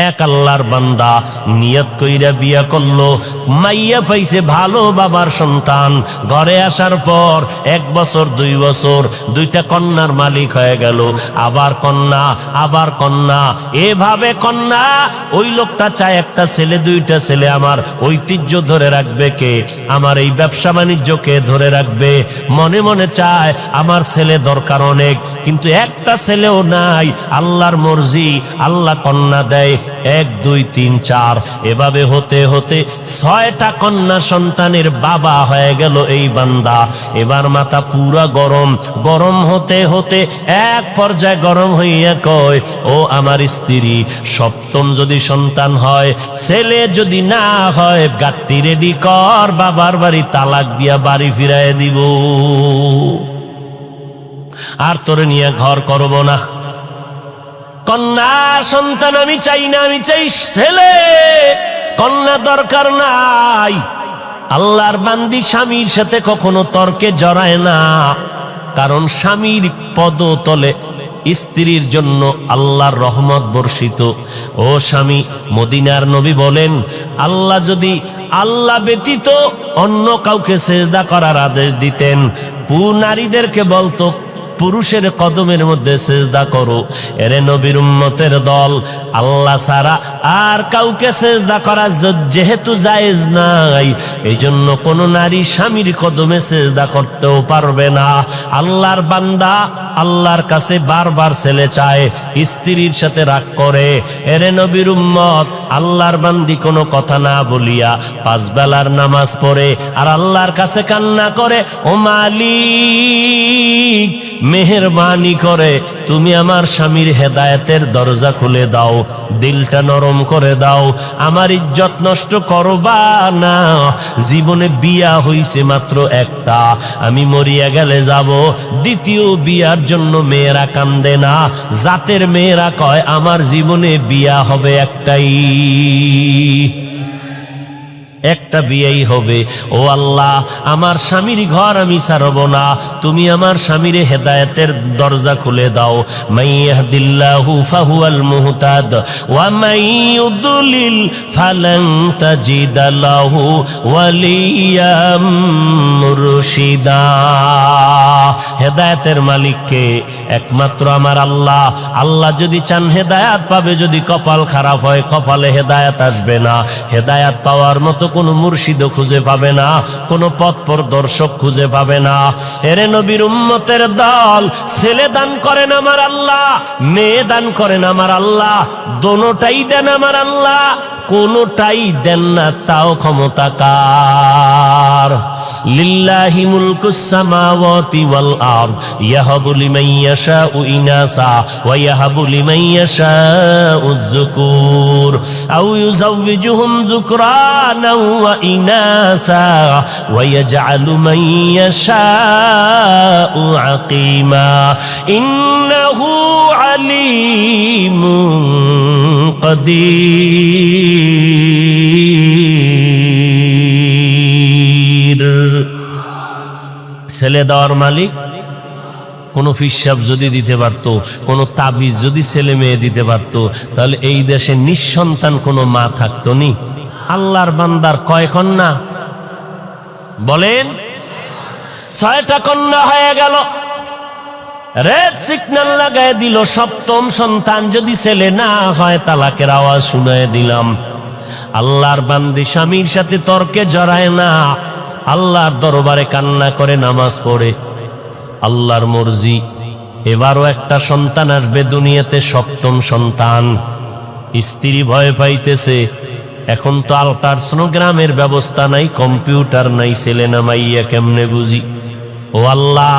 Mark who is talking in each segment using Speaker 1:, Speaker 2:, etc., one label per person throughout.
Speaker 1: এক আল্লাহর বান্দা নিয়ত কইরা বিয়া করলো, মাইয়া পাইছে ভালো বাবার সন্তান। ঘরে আসার পর 1 বছর 2 বছর 2টা কন্যার মালিক হয়ে গেল, আবার কন্যা আবার কন্যা, এভাবে কন্যা। ওই লোকটা চায় একটা ছেলে 2টা ছেলে। আমার ঐতিহ্য ধরে রাখবে কে? আমার এই ব্যবসা বাণিজ্যকে ধরে রাখবে। মনে মনে চায় আমার ছেলে দরকার অনেক, কিন্তু একটা ছেলেও নাই। আল্লাহর মর্জি, আল্লাহ কন্যা দেয় 1 2 3 4। এভাবে হতে হতে 6টা কন্যা সন্তানের বাবা হয়ে গেল এই বান্দা। এবার মাথা পুরা গরম, গরম হতে হতে এক পর্যায়ে গরম হইয়া কয়, ও আমার স্ত্রী, 7ম যদি সন্তান হয়, ছেলে যদি না হয়, গাত্তি রেডি কর, বাবার বাড়ি তালাক দিয়া বাড়ি ফিরাইয়া দিব, আর তোরে নিয়ে ঘর করব না। কন্যা সন্তান আমি চাই না, আমি চাই ছেলে, কন্যা দরকার নাই। আল্লাহর বান্দি স্বামীর সাথে কখনো তর্কে জড়ায় না, কারণ স্বামীর পদতলে স্ত্রীর জন্য আল্লাহর রহমত বর্ষিত। ও স্বামী, মদিনার নবী বলেন, আল্লাহ যদি আল্লাহ ব্যতীত অন্য কাউকে সেজদা করার আদেশ দিতেন, নারীদেরকে বলতো পুরুষের কদমের মধ্যে সেজদা করো। এরে নবীর উম্মতের দল, আল্লাহ ছাড়া আর কাউকে সেজদা করা যেহেতু জায়েজ নাই, এই জন্য কোন নারী স্বামীর কদমে সেজদা করতেও পারবে না। আল্লাহর বান্দা আল্লাহর কাছে বারবার ছেলে চায়, স্ত্রীর সাথে রাগ করে। এরে নবীর উম্মত, আল্লাহর বান্দি কোনো কথা না বলিয়া 5 বেলার নামাজ পড়ে আর আল্লাহর কাছে কান্না করে, ও মালিক, মেহেরবানি করে তুমি আমার স্বামীর হেদায়েতের দরজা খুলে দাও, দিলটা নরম করে দাও, আমার ইজ্জত নষ্ট করবা না। জীবনে বিয়া হইছে মাত্র একটা, আমি মরিয়া গেলে যাব। দ্বিতীয় বিয়ার জন্য মেয়েরা কান্দে না, জাতের মেয়েরা কয় আমার জীবনে বিয়া হবে একটাই, একটা বিয়েই হবে। ও আল্লাহ, আমার স্বামীর ঘর আমি ছাড়ব না, তুমি আমার স্বামীর হেদায়েতের দরজা খুলে দাও। মাইয়াহদিল্লাহু ফাহুয়াল মুহতাদ ওয়া মাইয়ুদলিল ফালান তাজিদা লাহু ওয়ালিয়াম মুরশিদা। হেদায়েতের মালিককে একমাত্র আমার আল্লাহ। আল্লাহ যদি চান হেদায়েত পাবে, যদি কপাল খারাপ হয়, কপালে হেদায়েত আসবে না। হেদায়েত পাওয়ার মতো কোনো মুর্শিদও খুঁজে পাবে না, কোনো পথ প্রদর্শক খুঁজে পাবে না। এরে নবীর উম্মতের দল, ছেলে দান করেন আমার আল্লাহ, মেয়ে দান করেন আমার আল্লাহ, দোনোটাই দেন আমার আল্লাহ, কোনোটাই দেন না তাও ক্ষমতা কার। লিল্লাহি মুলকুস সামাওয়াতি ওয়াল আরদ ইয়াহাবু লিমান ইয়াশাউ ইনাসা ওয়া ইয়াহাবু লিমান ইয়াশাউ যুকুর আও ইউযাওয়িজুহুম যুকরানা ওয়া ইনাসা ওয়া ইয়াজআলু মান ইয়াশাউ আকিমা ইন্নাহু আলীমুন কাদির। ছেলে দেওয়ার মালিক। কোন ফিসাব যদি দিতে পারত, কোন তাবিজ যদি ছেলে মেয়ে দিতে পারত, তাহলে এই দেশে নিঃসন্তান কোনো মা থাকতো নি। আল্লাহর বান্দার কয় কন্যা বলেন? 6টা কন্যা হয়ে গেল। রেড সিগন্যাল লাগায় দিল, 7ম সন্তান যদি ছেলে না হয় তালাকের আওয়াজ শুনায় দিলাম। আল্লাহর বান্দি স্বামীর সাথে তর্কে জড়ায় না, আল্লাহর দরবারে কান্না করে নামাজ পড়ে। আল্লাহর মর্জি, এবারও একটা সন্তান আসবে দুনিয়াতে, 7ম সন্তান। স্ত্রী ভয় পাইতেছে, এখন তো আল্ট্রাসোনোগ্রামের ব্যবস্থা নাই, কম্পিউটার নাই, ছেলে না মাইয়া কেমনে বুঝি? ও আল্লাহ,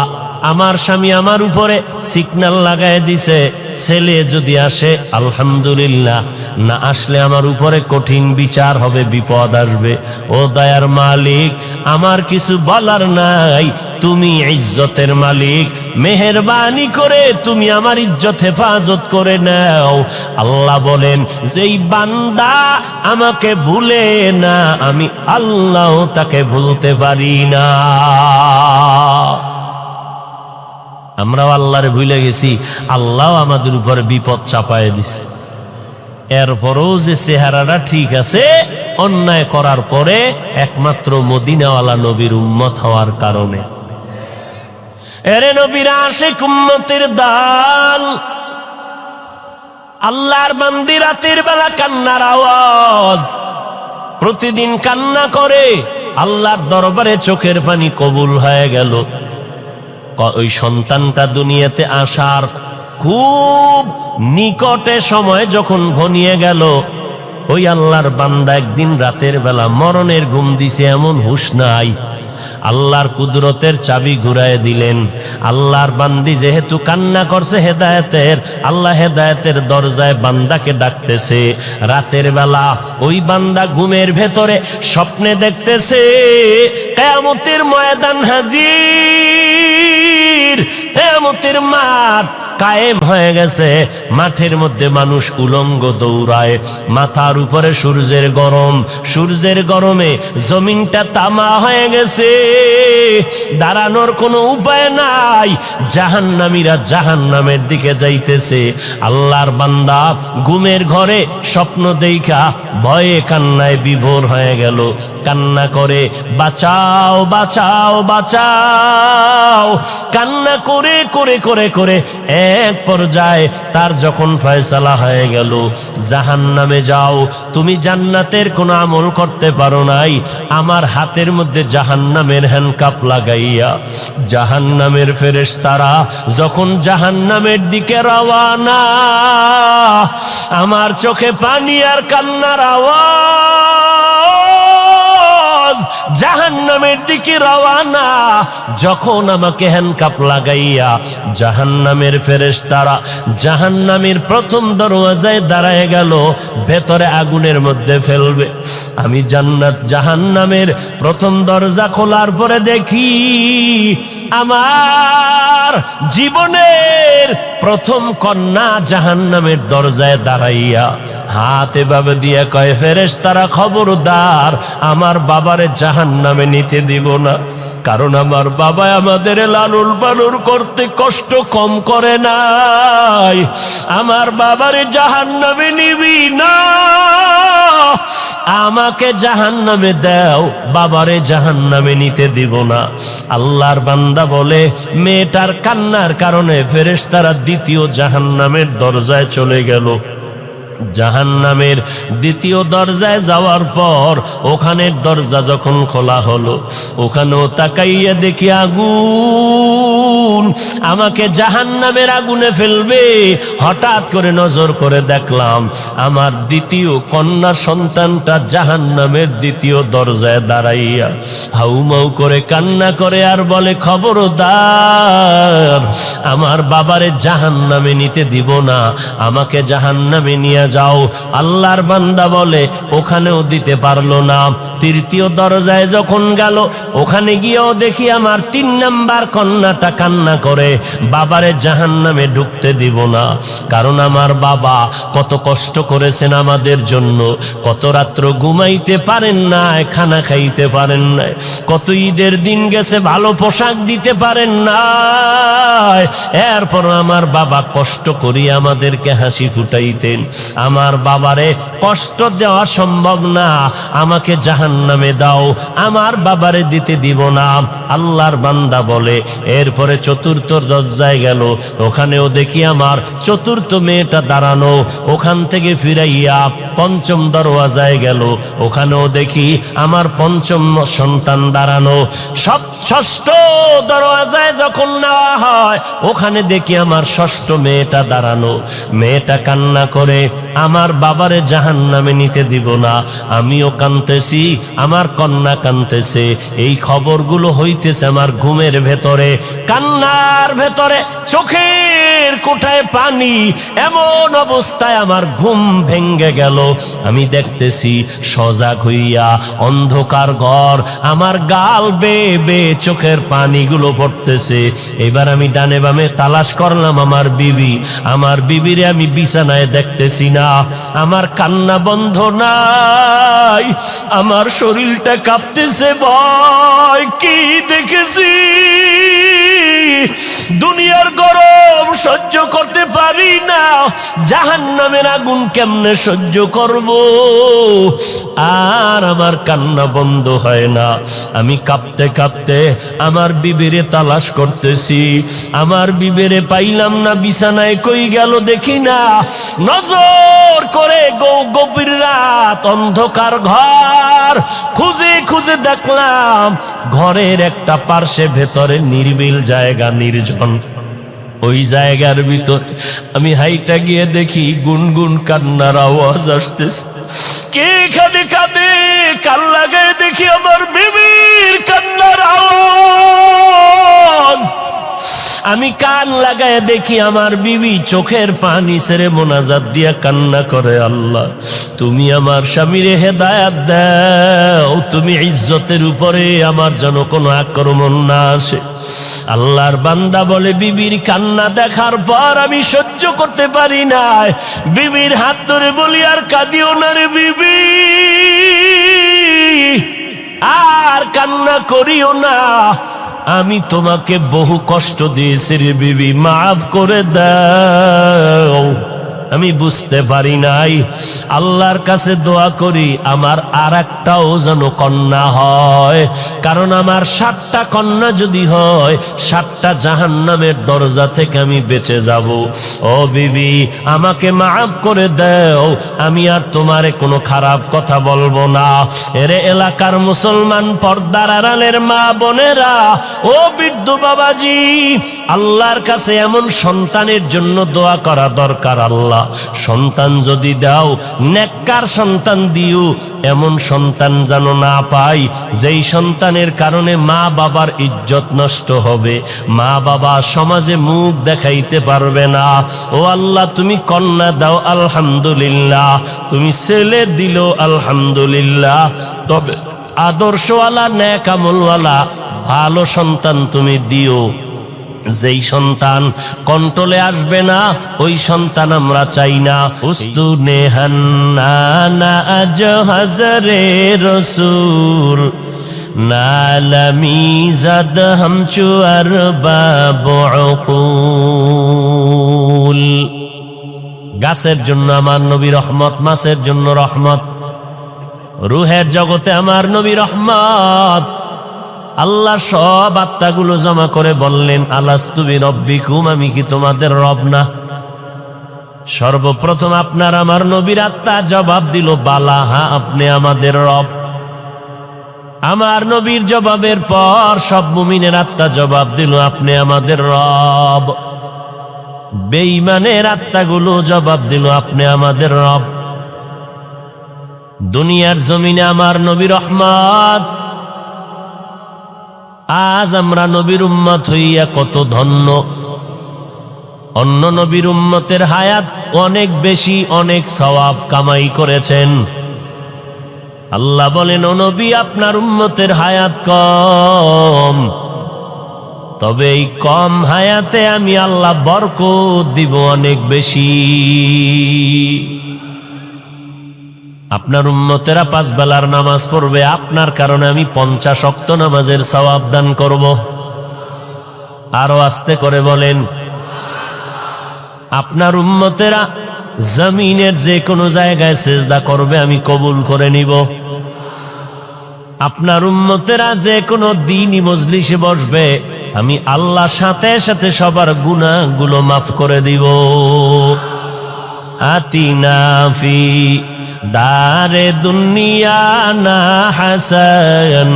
Speaker 1: আমার স্বামী আমার উপরে সিগন্যাল লাগায় দিছে, ছেলে যদি আসে আলহামদুলিল্লাহ, না আসলে আমার উপরে কঠিন বিচার হবে, বিপদ আসবে। ও দয়ার মালিক, আমার কিছু বলার নাই, তুমি ইজ্জতের মালিক, মেহেরবানি করে তুমি আমার ইজ্জত হেফাজত করে নাও। আল্লাহ বলেন, যেই বান্দা আমাকে ভুলে না, আমি আল্লাহ তাকে ভুলতে পারি না। আমরাও আল্লাহরে ভুলে গেছি, আল্লাহ আমাদের উপরে বিপদ চাপায় দিছে। এরপরও যে চেহারাটা ঠিক আছে, অন্যায় করার পরে একমাত্র মদিনাওয়ালা নবীর উম্মত হওয়ার কারণে। এরে নবীর আশিক উম্মতের দল, আল্লাহর বান্দি রাতের বেলা কান্নার আওয়াজ, প্রতিদিন কান্না করে আল্লাহর দরবারে চোখের পানি কবুল হয়ে গেল। ওই সন্তানটা দুনিয়াতে আসার খুব নিকটে সময় যখন ঘনিয়ে গেল, ওই আল্লাহর বান্দা একদিন রাতের বেলা মরণের ঘুম দিছে, এমন হুঁশ নাই। আল্লাহর কুদরতের চাবি ঘুরায় দিলেন। আল্লাহর বান্দি যেহেতু কান্না করছে হেদায়েতের, আল্লাহ হেদায়েতের দরজায় বান্দাকে ডাকতেছে। রাতের বেলা ওই বান্দা ঘুমের ভেতরে স্বপ্নে দেখতেছে কিয়ামতের ময়দান হাজির, কিয়ামতের মাঠ কায়েম হয়ে গেছে। মাঠের মধ্যে মানুষ উলঙ্গ দৌড়ায়, মাথার উপরে সূর্যের গরম, সূর্যের গরমে জমিনটা তামা হয়ে গেছে, দাঁড়ানোর কোনো উপায় নাই। জাহান্নামীরা জাহান্নামের দিকে যাইতেছে। আল্লাহর বান্দা ঘুমের ঘরে স্বপ্ন দেইখা ভয়ে কান্নায় বিভোর হয়ে গেল। কান্না করে বাঁচাও বাঁচাও বাঁচাও, কান্না করে করে করে করে এক পর্যায়ে তার যখন ফয়সালা হয়ে গেল, জাহান্নামে যাও, তুমি জান্নাতের কোনো আমল করতে পারো নাই, আমার হাতের মধ্যে জাহান্নামের হ্যান্ডকাপ লাগাইয়া জাহান্নামের ফেরেশতারা যখন জাহান্নামের দিকে রওয়ানা, আমার চোখে পানি আর কান্নার আওয়াজ, জাহান্নামের দিকে রওয়ানা। যখন আমাকে হ্যান্ডকাপ লাগাইয়া জাহান্নামের ফেরেশতারা জাহান্নামের প্রথম দরওয়াজায় দাঁড়ায় গেল, ভেতরে আগুনের মধ্যে ফেলবে। আমি জান্নাত জাহান্নামের প্রথম দরজা খোলার পরে দেখি আমার জীবনের প্রথম কন্যা জাহান্নামের দরজায় দাঁড়াইয়া হাত এভাবে দিয়ে কয়, ফেরেশতারা খবরদার আমার বাবারে জাহান্নামে নিতে দিব না, কারণ আমার বাবা আমাদের লালন পালন করতে কষ্ট কম করে নাই, আমার বাবারে জাহান্নামে নিবি না, আমাকে জাহান্নামে দাও, বাবারে জাহান্নামে নিতে দিব না। আল্লাহর বান্দা বলে, মেয়েটার কান্নার কারণে ফেরেশতারা দ্বিতীয় জাহান্নামের দরজায় চলে গেল। জাহান্নামের দ্বিতীয় দরজায় যাওয়ার পর ওখানের দরজা যখন খোলা হলো, ওখানেও তাকাইয়া দেখি আগুন, আমাকে জাহান্নামের আগুনে ফেলবে। হঠাৎ করে নজর করে দেখলাম আমার দ্বিতীয় কন্যা সন্তানটা জাহান্নামের দ্বিতীয় দরজায় দাঁড়াইয়া হাউমাউ করে কান্না করে আর বলে, খবরদার আমার বাবারে জাহান্নামে নিতে দিব না, আমাকে জাহান্নামে নিয়ে যাও। আল্লাহর বান্দা বলে, ওখানেও দিতে পারলো না। তৃতীয় দরজায় যখন গেল, ওখানে গিয়েও দেখি আমার 3 নাম্বার কন্যাটা কান্না করে, বাবারে জাহান্নামে ঢুকতে দিব না, কারণ আমার বাবা কত কষ্ট করেছেন আমাদের জন্য, কত রাত্র ঘুমাইতে পারেন নাই, খানা খাইতে পারেন নাই, কত ঈদের দিন গেছে ভালো পোশাক দিতে পারেন নাই, এরপর আমার বাবা কষ্ট করি আমাদেরকে হাসি ফুটাইতেন, আমার বাবারে কষ্ট দেওয়া সম্ভব না, আমাকে জাহান্নামে দাও, আমার বাবারে দিতে দিব না। আল্লাহর বান্দা বলে, এরপরে চতুর্থ দরজায় গেল, ওখানেও দেখি আমার চতুর্থ মেয়েটা দাঁড়ানো, ওখান থেকে ফিরাইয়া পঞ্চম দরওয়াজায় গেল, ওখানেও দেখি আমার পঞ্চম সন্তান দাঁড়ানো। ষষ্ঠ দরওয়াজায় যখন নেওয়া হয়, ওখানে দেখি আমার ষষ্ঠ মেয়েটা দাঁড়ানো, মেয়েটা কান্না করে, আমার বাবারে জাহান্নামে নিতে দিব না। আমিও কাঁদতেছি, আমার কন্যা কাঁদতেছে, এই খবরগুলো হইতেছে আমার ঘুমের ভেতরে, কান্নার ভেতরে চোখের কোঠায় পানি, এমন অবস্থায় আমার ঘুম ভেঙ্গে গেল। আমি দেখতেছি সজাগ হইয়া অন্ধকার ঘর, আমার গাল বেয়ে বেয়ে চোখের পানিগুলো পড়তেছে। এবার আমি ডানে বামে তালাশ করলাম আমার বিবি, আমার বিবিরে আমি বিছানায় দেখতেছি না, আমার কান্না বন্ধ নাই, আমার শরীরটা কাঁপতেছে, ভয় কি দেখেছি দুনিয়ার গরম সহ্য করতে পারি না, জাহান্নামের আগুন কেমনে সহ্য করব? আর আমার কান্না বন্ধ হয় না। আমি কাঁপতে কাঁপতে আমার বিবিরে তালাশ করতেছি, আমার বিবিরে পাইলাম না, বিছানায় কই গেল দেখি না। নজর করে গভীর রাত, অন্ধকার ঘর খুঁজে খুঁজে দেখলাম ঘরের একটা পার্শ্বে ভেতরে নির্বিল জায়গা, নির্জন। ওই জায়গার ভিতর আমি হাইটা গিয়ে দেখি গুনগুন কান্নার আওয়াজ আসতেছে। কে এখানে কাঁদে? কান লাগায় দেখি আমার বিবির কান্নার আওয়াজ। আমি কান লাগায় দেখি আমার বিবি চোখের পানি ছেড়ে মোনাজাত দিয়া কান্না করে, আল্লাহ তুমি আমার স্বামীরে হেদায়াত দাও, তুমি ইজ্জতের উপরে আমার যেন কোনো আক্রমণ না আসে। আল্লাহর বান্দা বলে, বিবির কান্না দেখার পর আমি সহ্য করতে পারি না, বিবির হাত ধরে বলি, আর কাঁদিও না রে বিবি, আর কান্না করিও না, আমি তোমাকে বহু কষ্ট দিয়েছি রে বিবি, মাফ করে দাও। আমি বুঝতে পারি নাই। আল্লাহর কাছে দোয়া করি আমার আর একটাও যেন কন্যা হয়, কারণ আমার 7টা কন্যা যদি হয় 7টা জাহান্নামের দরজা থেকে আমি বেঁচে যাব। ও বিবি, আমাকে মাফ করে দাও, আমি আর তোমারে কোনো খারাপ কথা বলবো না। এরে এলাকার মুসলমান, পর্দার আড়ালের মা বোনেরা, ও বৃদ্ধ বাবাজি, আল্লাহর কাছে এমন সন্তানের জন্য দোয়া করা দরকার। আল্লাহ সন্তান যদি দাও, নেককার সন্তান দিও, এমন সন্তান যেন না পাই যেই সন্তানের কারণে মা বাবার ইজ্জত নষ্ট হবে, মা বাবা সমাজে মুখ দেখাইতে পারবে না। ও আল্লাহ, তুমি কন্যা দাও আলহামদুলিল্লাহ, তুমি ছেলে দিল আলহামদুলিল্লাহ, তবে আদর্শওয়ালা নেক আমলওয়ালা ভালো সন্তান তুমি দিও। যেই সন্তান কন্ট্রোলে আসবে না ওই সন্তান আমরা চাই না। উস্তুনে হান্নানা আজ হাজরে রসুল নালামি জাদ হামচু আর বাবুল। গাছের জন্য আমার নবী রহমত, মাছের জন্য রহমত, রুহের জগতে আমার নবী রহমত। আল্লাহ সব আত্মাগুলো জমা করে বললেন, আলাস্তু বিরব্বিকুম, আমি কি তোমাদের রব না? সর্বপ্রথম আপনার আমার নবীর আত্মা জবাব দিল, বালা, হ্যাঁ আপনি আমাদের রব। আমার নবীর জবাবের পর সব মুমিনের আত্মা জবাব দিল, আপনি আমাদের রব। বেঈমানের আত্মাগুলো জবাব দিল, আপনি আমাদের রব। দুনিয়ার জমিনে আমার নবী রহমত। আজ আমরা নবীর উম্মত হইয়া কত ধন্য। অন্য নবীর উম্মতের হায়াত অনেক বেশি, অনেক সওয়াব কামাই করেছেন। আল্লাহ বলেন, ও নবী, আপনার উম্মতের হায়াত কম, তবে এই কম হায়াতে আমি আল্লাহ বরকত দিব অনেক বেশি। আপনার উম্মতেরা 5 বেলার নামাজ পড়বে, আপনার কারণে আমি 50 ওয়াক্ত নামাজের সওয়াব দান করব। আরো আস্তে করে বলেন, আপনার উম্মতেরা জমিনের যে কোনো জায়গায় সিজদা করবে, আমি কবুল করে নিব। আপনার উম্মতেরা যে কোনো দ্বীনি মজলিসে বসবে, আমি আল্লাহ সাথে সাথে সবার গুনাহগুলো মাফ করে দিব। আতিনা ফি দারে দুনিয়া না হাসান,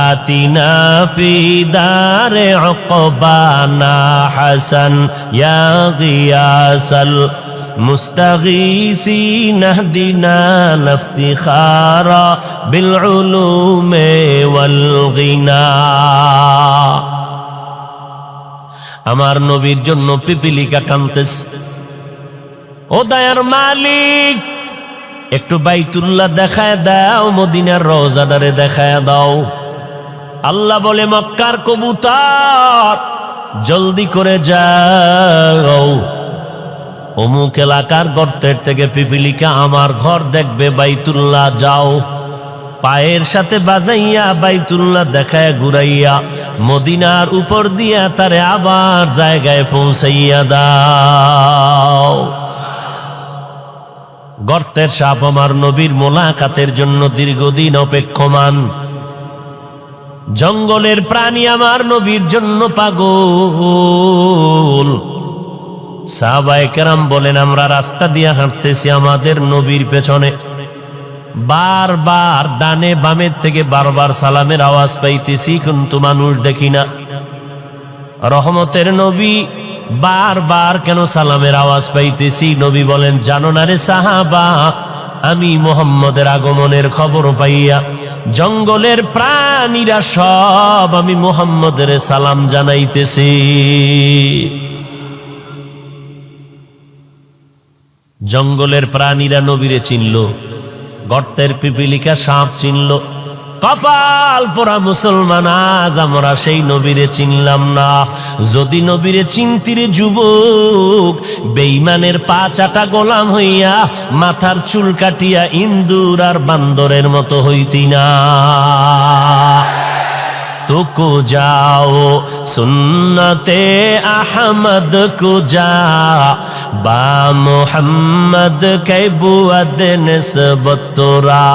Speaker 1: আতিনা ফি দারে উকবানা হাসান, ইয়া গিয়াসাল মুস্তাগীসিন ইহদিনা লিফতিখারা বিল উলুমি ওয়াল গিনা। আমার নবীর জন্য পিপিলিকা কাঁদতেছে। ও দয়ার মালিক, একটু বাইতুল্লাহ দেখায় দাও, মদিনার রওজাদারে দেখায় দাও। আল্লাহ বলে, মক্কার কবুতর জলদি করে যাও, অমুক এলাকার গর্তের থেকে পিপিলিকা আমার ঘর দেখবে, বাইতুল্লাহ যাও। পায়ের সাথে বাজাইয়া বাইতুল্লাহ দেখায় ঘুরাইয়া মদিনার উপর দিয়া তারে আবার জায়গায় পৌঁছাইয়া দাও। গর্তের সাপ আমার নবীর মোলাকাতের জন্য দীর্ঘদিন অপেক্ষমান, জঙ্গলের প্রাণী আমার নবীর জন্য পাগল। সাহাবায়ে কেরাম বলেন, আমরা রাস্তা দিয়ে হাঁটতেছি, আমাদের নবীর পেছনে বারবার ডানে বামের থেকে বারবার সালামের আওয়াজ পাইতেছি, কিন্তু মানুষ দেখি না। রহমতের নবী বারবার কেন সালামের আওয়াজ পাইতেছি? নবী বলেন, জানো না রে সাহাবা, আমি মুহাম্মদের আগমনের খবর পাইয়া জঙ্গলের প্রাণীরা সব আমি মুহাম্মদের সালাম জানাইতেছি। জঙ্গলের প্রাণীরা নবীরে চিনল, গর্তের পিপিলিকা সাপ চিনল। কপাল পোড়া মুসলমান, আজ আমরা সেই নবীরে চিনলাম না। যদি নবীরে চিনতিরে যুবক, বেঈমানের পা চাটা গোলাম হইয়া মাথার চুল কাটিয়া ইন্দুর আর বান্দরের মতো হইতি না। तुको जाओ सुन्नते अहमद को जा बा मोहम्मद के बुअद निस्बत तोरा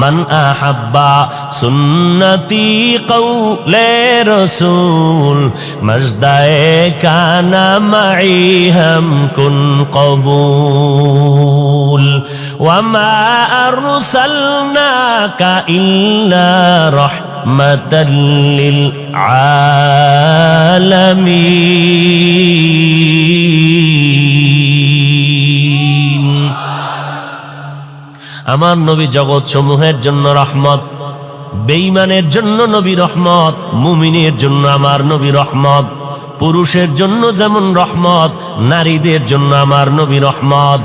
Speaker 1: मन अहब्बा सुन्नती कौले रसूल मजदाए काना मई हम कुन कबूल वमा अरसलनाका इल्ला रहमतल लिल आलमीन। আমার নবী জগৎ সমূহের জন্য রহমত, বেঈমানের জন্য নবী রহমত, মুমিনের জন্য আমার নবী রহমত। পুরুষের জন্য যেমন রহমত, নারীদের জন্য আমার নবী রহমত।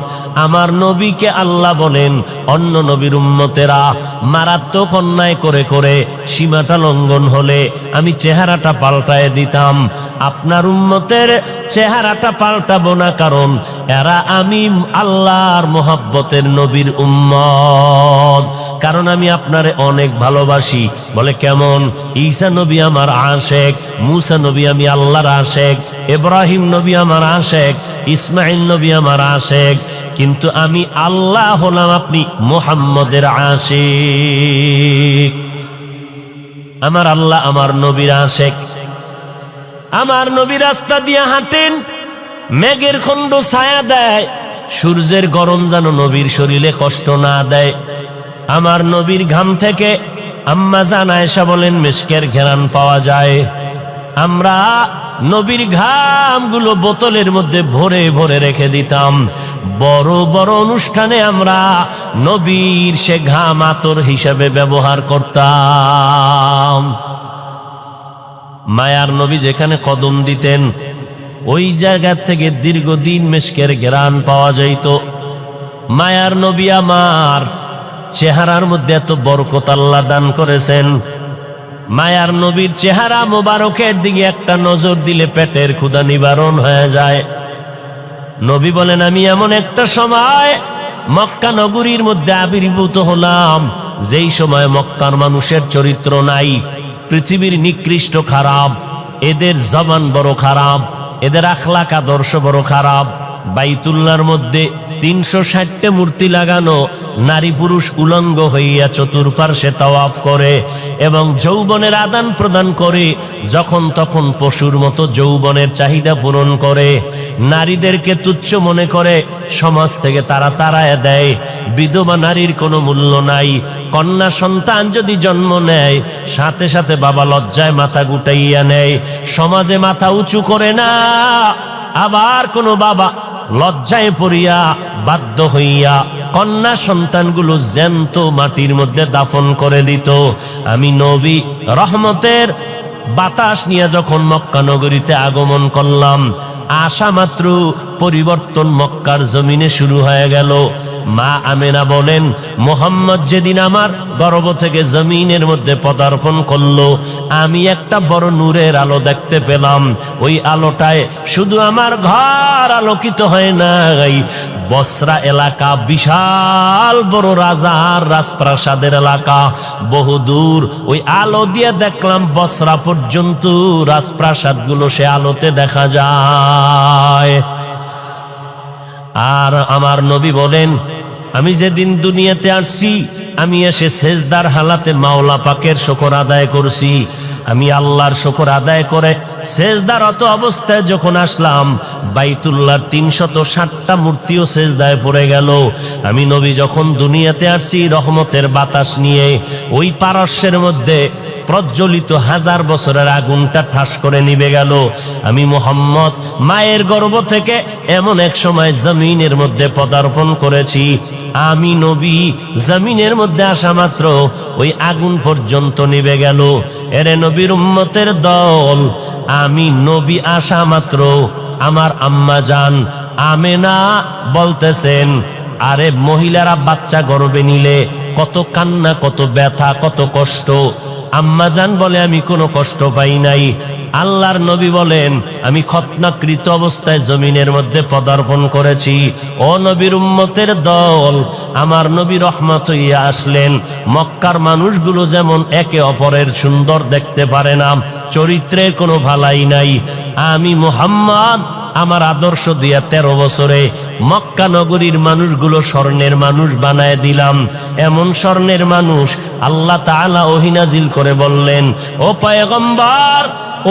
Speaker 1: আমার নবীকে আল্লাহ বলেন, অন্য নবীর উম্মতেরা মারাত্মক অন্যায় করে করে সীমাটা লঙ্ঘন হলে আমি চেহারাটা পাল্টায় দিতাম, আপনার উম্মতের চেহারাটা পাল্টাবো না, কারণ এরা আমি আল্লাহর মোহাব্বতের নবীর উম্মত, কারণ আমি আপনারে অনেক ভালোবাসি। বলে কেমন? ঈসা নবী আমার আশেক, মুসা নবী আমি আল্লাহর আশেক, ইব্রাহিম নবী আমার আশেক, ইসমাইল নবী আমার আশেক, কিন্তু আমি আল্লাহ হলাম আপনি মুহাম্মদের আশেক। আমার আল্লাহ আমার নবীর আশেক। আমার নবী রাস্তা দিয়ে হাঁটেন, মেঘের খণ্ড ছায়া দেয়, সূর্যের গরম যেন নবীর শরীরে কষ্ট না দেয়। আমার নবীর ঘাম থেকে আম্মা জান আয়েশা বলেন মিশকের ঘ্রাণ পাওয়া যায়। আমরা নবীর ঘামগুলো বোতলের মধ্যে ভরে ভরে রেখে দিতাম, বড় বড় অনুষ্ঠানে আমরা নবীর সে ঘাম আতর হিসেবে ব্যবহার করতাম। মায়ার নবী যেখানে কদম দিতেন ওই জায়গা থেকে দীর্ঘদিন মিশকের ঘ্রাণ পাওয়া যাইত। মায়ার নবী আমার চেহারার মধ্যে এত বরকত আল্লাহ দান করেছেন, মায়ার নবীর চেহারা মোবারকের দিকে একটা নজর দিলে পেটের ক্ষুধা নিবারণ হয়ে যায়। নবী বলেন, আমি এমন একটা সময় মক্কা নগরীর মধ্যে আবির্ভূত হলাম, যেই সময় মক্কার মানুষের চরিত্র নাই, পৃথিবীর নিকৃষ্ট খারাপ, এদের জবান বড় খারাপ, এদের আখলাক আদর্শ বড় খারাপ। বাইতুল্লাহর মধ্যে 360টা মূর্তি লাগানো, নারী পুরুষ উলঙ্গ হইয়া চতুর্পার্শ্বে তাওয়াফ করে এবং যৌবনের আদান প্রদান করে, যখন তখন পশুর মতো যৌবনের চাহিদা পূরণ করে, নারীদেরকে তুচ্ছ মনে করে, সমাজ থেকে তারা তাড়ায় দেয়। বিধবা নারীর কোনো মূল্য নাই। কন্যা সন্তান যদি জন্ম নেয়, সাথে সাথে বাবা লজ্জায় মাথা গুটাইয়া নেয়, সমাজে মাথা উঁচু করে না। আবার কোনো বাবা লজ্জায় পড়িয়া বাধ্য হইয়া কন্যা সন্তানগুলো জ্যান্ত মাটির মধ্যে দাফন করে দিত। আমি নবী রহমতের বাতাস নিয়ে যখন মক্কা নগরীতে আগমন করলাম, আসা মাত্র পরিবর্তন মক্কার জমিনে শুরু হয়ে গেল। মা আমেনা বলেন, মুহাম্মদ যেদিন আমার গর্ভ থেকে জমিনের মধ্যে পদার্পণ করলো, আমি একটা বড় নূরের আলো দেখতে পেলাম। ওই আলোটায় শুধু আমার ঘর আলোকিত হয় নাই, বসরা এলাকা, বিশাল বড় রাজার রাজপ্রাসাদের এলাকা, বহুদূর ওই আলো দিয়ে দেখলাম বসরা পর্যন্ত রাজপ্রাসাদগুলো সে আলোতে দেখা যায়। আর আমার নবী বলেন, আমি যেদিন দুনিয়াতে আসছি, আমি এসে সেজদার হালাতে মাওলা পাকের শুকর আদায় করছি। আমি আল্লাহর শুকর আদায় করে সেজদারত অবস্থায় যখন আসলাম, বাইতুল্লাহর ৩৬০টা মূর্তিও সেজদায় পড়ে গেল। আমি নবী যখন দুনিয়াতে আসছি রহমতের বাতাস নিয়ে, ওই পারস্যের মধ্যে প্রজ্বলিত 1000 বছরের আগুনটা ঠাস করে নিভে গেল। আমি মুহাম্মদ মায়ের গর্ভ থেকে এমন এক সময় জমিনের মধ্যে পদার্পণ করেছি, আমি নবী জমিনের মধ্যে আসা মাত্র ওই আগুন পর্যন্ত নিভে গেল। এরে নবীর উম্মতের দল, আমি নবী আসা মাত্র আমার আম্মা জান আমেনা বলতেছেন, আরে মহিলারা বাচ্চা গর্ভে নিলে কত কান্না, কত ব্যথা, কত কষ্ট। আম্মা জান বলে, আমি কোনো কষ্ট পাই নাই। আল্লাহর নবী বলেন, আমি খতনাকৃত অবস্থায় জমিনের মধ্যে পদার্পণ করেছি। ও নবীর উম্মতের দল, আমার নবী রহমত হইয়া আসলেন। মক্কার মানুষগুলো যেমন একে অপরের সুন্দর দেখতে পারে না, চরিত্রের কোনো ভালাই নাই, আমি মুহাম্মদ আমার আদর্শ দিয়া 13 বছরে মক্কা নগরীর মানুষগুলো স্বর্ণের মানুষ বানায় দিলাম। এমন স্বর্ণের মানুষ আল্লাহ তাআলা ওহী নাজিল করে বললেন, ও পয়গম্বর,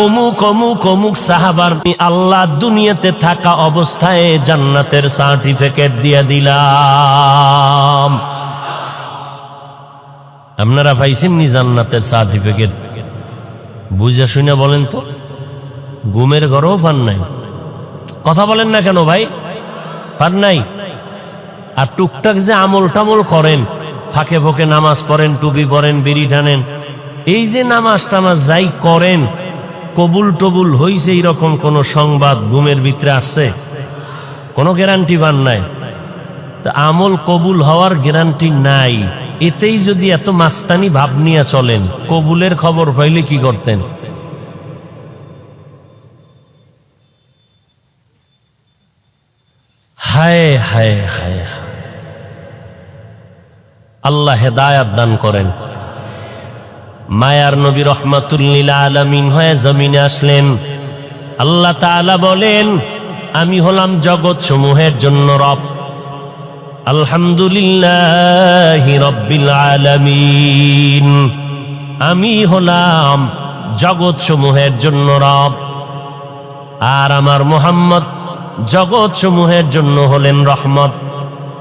Speaker 1: অমুক অমুক অমুক সাহাবার আল্লাহ দুনিয়াতে থাকা অবস্থায় জান্নাতের সার্টিফিকেট দিয়ে দিলাম। আপনারা পাইছেন নি জান্নাতের সার্টিফিকেট? বুঝা শুনে বলেন তো, ঘুমের ঘরেও পান নাই? কথা বলেন না কেন ভাই? পান নাই? আর টুকটাক যে আমল টামল করেন, ফাঁকে ফোঁকে নামাজ পড়েন, টুপি পরেন, বিড়ি টানেন, এই যে নামাজ টামাজ যাই করেন, কবুল টবুল হইছে এরকম কোন সংবাদ ঘুমের ভিতরে আসছে? কোনো গ্যারান্টি পান নাই। তা আমল কবুল হওয়ার গ্যারান্টি নাই, এতেই যদি এত মাস্তানি ভাব নিয়ে চলেন, কবুলের খবর পাইলে কি করতেন? হায় হায় হায়, আল্লাহ হেদায়াত দান করেন। মায়ার নবী রহমাতুল লিল আলামিন হয়ে জমিনে আসলেন। আল্লাহ তাআলা বলেন, আমি হলাম জগৎ সমূহের জন্য রব। আলহামদুলিল্লাহি রাব্বিল আলামিন, আমি হলাম জগৎ সমূহের জন্য রব। আর আমার মুহাম্মদ জগৎ সমূহের জন্য হলেন রহমত।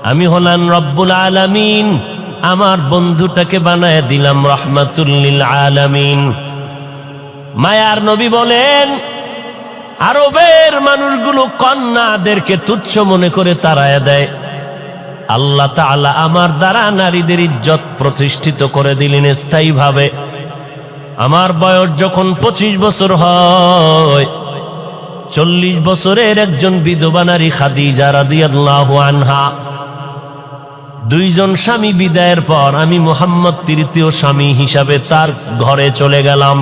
Speaker 1: আমি হলাম রব্বুল আলামিন, আমার বন্ধুটাকে বানায় দিলাম রহমাতুল লিল আলামিন। মায়ার নবী বলেন, আরবের মানুষগুলো কন্যাদেরকে তুচ্ছ মনে করে তাড়ায় দেয়, আল্লাহ তাআলা আমার দ্বারা নারীদের ইজ্জত প্রতিষ্ঠিত করে দিলেন স্থায়ীভাবে। আমার বয়স যখন 25 বছর হয়, 40 বছরের একজন বিধবা নারী খাদিজা রাদিয়াল্লাহু আনহা, 2 জন স্বামী বিদায়ের পর আমি মুহাম্মদ তৃতীয় স্বামী হিসাবে তার ঘরে চলে গেলাম।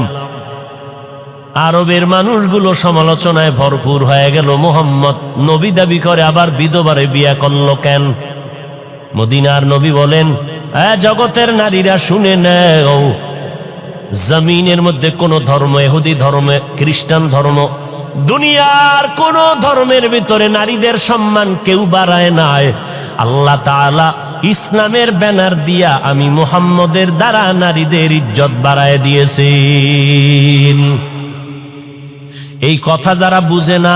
Speaker 1: আরবের মানুষগুলো সমালোচনায় ভরপুর হয়ে গেল, মুহাম্মদ নবী দাবি করে আবার বিধবারে বিয়ে করলো কেন? মদিনার নবী বলেন, জগতের নারীরা শুনে নাও, জমিনের মধ্যে কোন ধর্ম, ইহুদি ধর্ম, খ্রিস্টান ধর্ম, দুনিয়ার কোন ধর্মের ভিতরে নারীদের সম্মান কেউ বাড়ায় নাই। আল্লাহ তাআলা ইসলামের ব্যানার দিয়া আমি মুহাম্মদের দ্বারা নারীদের ইজ্জত বাড়ায় দিয়েছেন। এই কথা যারা বুঝে না,